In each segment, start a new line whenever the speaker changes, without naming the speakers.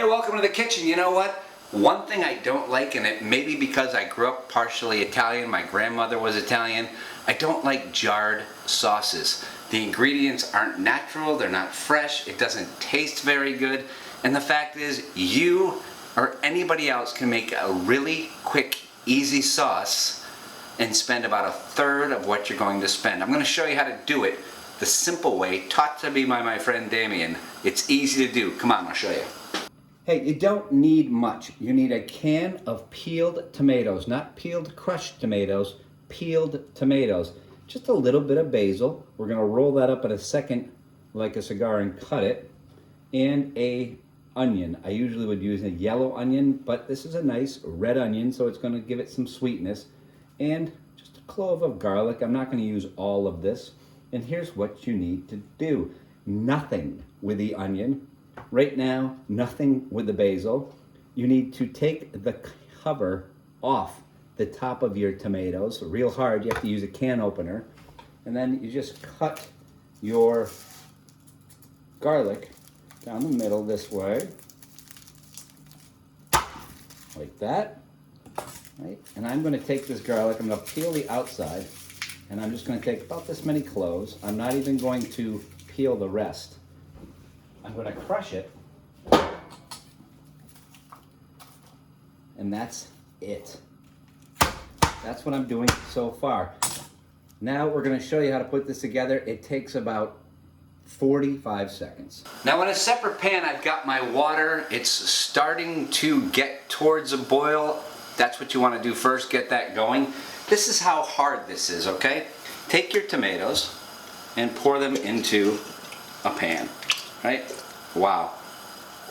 Hey, welcome to the kitchen. You know what? One thing I don't like, and it may be because I grew up partially Italian, my grandmother was Italian, I don't like jarred sauces. The ingredients aren't natural, they're not fresh, it doesn't taste very good, and the fact is you or anybody else can make a really quick, easy sauce and spend about a third of what you're going to spend. I'm going to show you how to do it the simple way, taught to me by my friend Damien. It's easy to do. Come on, I'll show you. Hey, you don't need much. You need a can of peeled tomatoes, not peeled crushed tomatoes, peeled tomatoes. Just a little bit of basil. We're going to roll that up in a second like a cigar and cut it. And a onion. I usually would use a yellow onion, but this is a nice red onion, so it's going to give it some sweetness. And just a clove of garlic. I'm not going to use all of this. And here's what you need to do. Nothing with the onion. Right now, nothing with the basil. You need to take the cover off the top of your tomatoes real hard. You have to use a can opener. And then you just cut your garlic down the middle this way. Like that. Right? And I'm going to take this garlic, I'm going to peel the outside, and I'm just going to take about this many cloves. I'm not even going to peel the rest. I'm going to crush it, and that's it. That's what I'm doing so far. Now we're going to show you how to put this together. It takes about 45 seconds. Now in a separate pan I've got my water. It's starting to get towards a boil. That's what you want to do first, get that going. This is how hard this is, okay? Take your tomatoes and pour them into a pan. Right? Wow.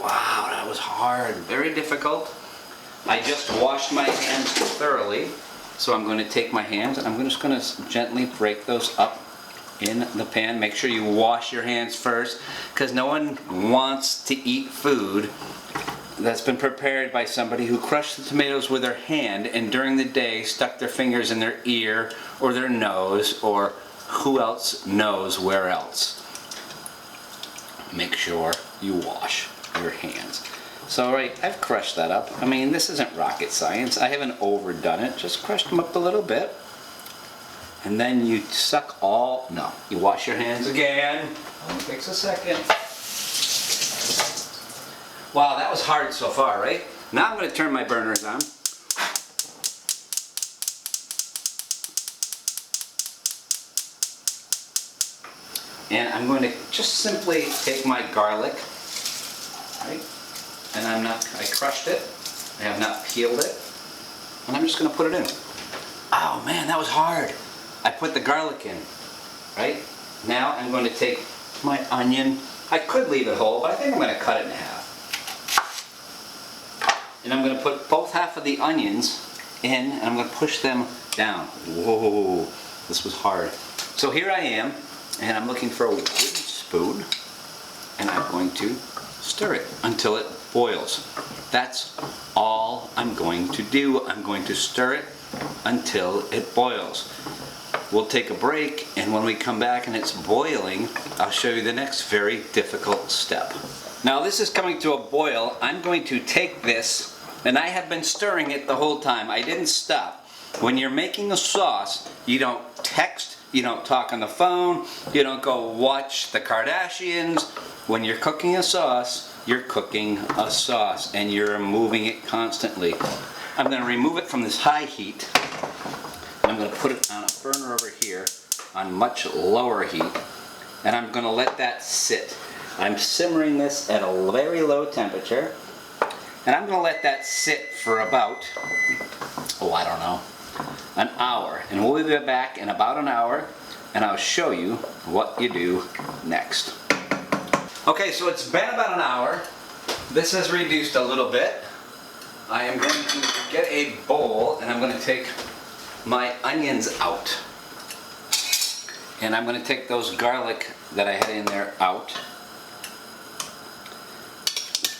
Wow, that was hard. Very difficult. I just washed my hands thoroughly. So I'm going to take my hands and I'm just going to gently break those up in the pan. Make sure you wash your hands first, because no one wants to eat food that's been prepared by somebody who crushed the tomatoes with their hand and during the day stuck their fingers in their ear or their nose, or who else knows where else. Make sure you wash your hands. So right, I've crushed that up. I mean, this isn't rocket science. I haven't overdone it. Just crushed them up a little bit. And then you suck all, no, you wash your hands again. Only takes a second. Wow, that was hard so far, right? Now I'm going to turn my burners on. And I'm going to just simply take my garlic, right? And I crushed it. I have not peeled it. And I'm just going to put it in. Oh man, that was hard. I put the garlic in, right? Now I'm going to take my onion. I could leave it whole, but I think I'm going to cut it in half. And I'm going to put both half of the onions in, and I'm going to push them down. Whoa, this was hard. So here I am, and I'm looking for a wooden spoon, and I'm going to stir it until it boils. That's all I'm going to do. I'm going to stir it until it boils. We'll take a break, and when we come back and it's boiling, I'll show you the next very difficult step. Now this is coming to a boil. I'm going to take this, and I have been stirring it the whole time. I didn't stop. When you're making a sauce, you don't text, you don't talk on the phone, you don't go watch the Kardashians. When you're cooking a sauce, you're cooking a sauce, and you're moving it constantly. I'm going to remove it from this high heat. I'm going to put it on a burner over here on much lower heat, and I'm going to let that sit. I'm simmering this at a very low temperature, and I'm going to let that sit for about, I don't know, an hour. And we'll be back in about an hour, and I'll show you what you do next. Okay, so it's been about an hour. This has reduced a little bit. I am going to get a bowl, and I'm going to take my onions out. And I'm going to take those garlic that I had in there out.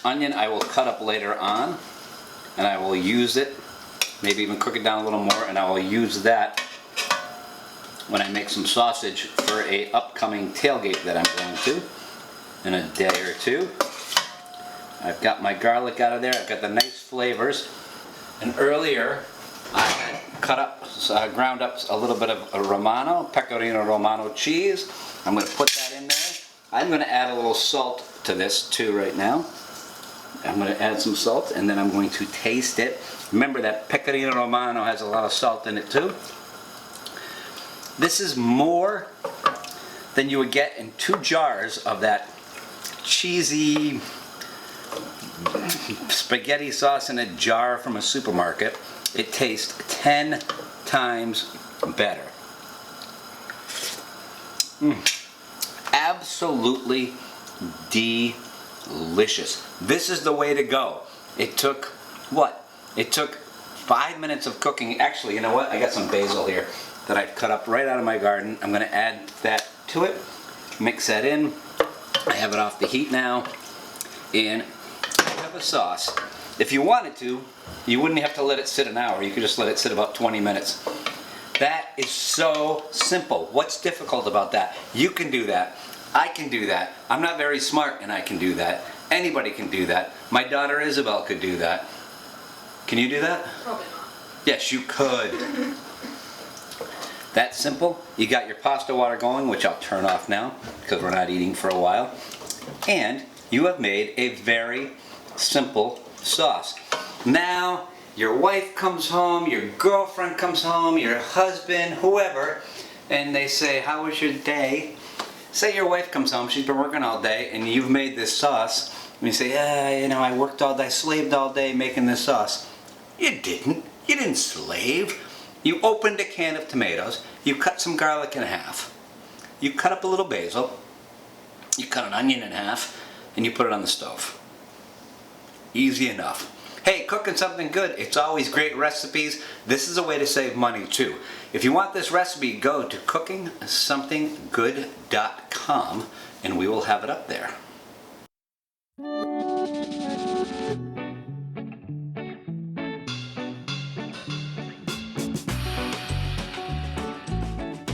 Onion I will cut up later on, and I will use it, maybe even cook it down a little more, and I will use that when I make some sausage for a upcoming tailgate that I'm going to in a day or two. I've got my garlic out of there. I've got the nice flavors. And earlier, I had ground up a little bit of Romano, Pecorino Romano cheese. I'm going to put that in there. I'm going to add a little salt to this too right now. I'm going to add some salt, and then I'm going to taste it. Remember that Pecorino Romano has a lot of salt in it too. This is more than you would get in 2 jars of that cheesy spaghetti sauce in a jar from a supermarket. It tastes 10 times better. Absolutely delicious. This is the way to go. It took what? It took 5 minutes of cooking. Actually, you know what? I got some basil here that I cut up right out of my garden. I'm going to add that to it. Mix that in. I have it off the heat now. And I have a sauce. If you wanted to, you wouldn't have to let it sit an hour. You could just let it sit about 20 minutes. That is so simple. What's difficult about that? You can do that. I can do that. I'm not very smart, and I can do that. Anybody can do that. My daughter Isabel could do that. Can you do that?
Probably not.
Yes, you could. That simple. You got your pasta water going, which I'll turn off now because we're not eating for a while. And you have made a very simple sauce. Now, your wife comes home, your girlfriend comes home, your husband, whoever, and they say, "How was your day?" Say your wife comes home, she's been working all day, and you've made this sauce, and you say, "Yeah, you know, I worked all day, slaved all day making this sauce." You didn't. You didn't slave. You opened a can of tomatoes, you cut some garlic in half, you cut up a little basil, you cut an onion in half, and you put it on the stove. Easy enough. Hey, cooking something good, it's always great recipes. This is a way to save money too. If you want this recipe, go to cookingsomethinggood.com and we will have it up there.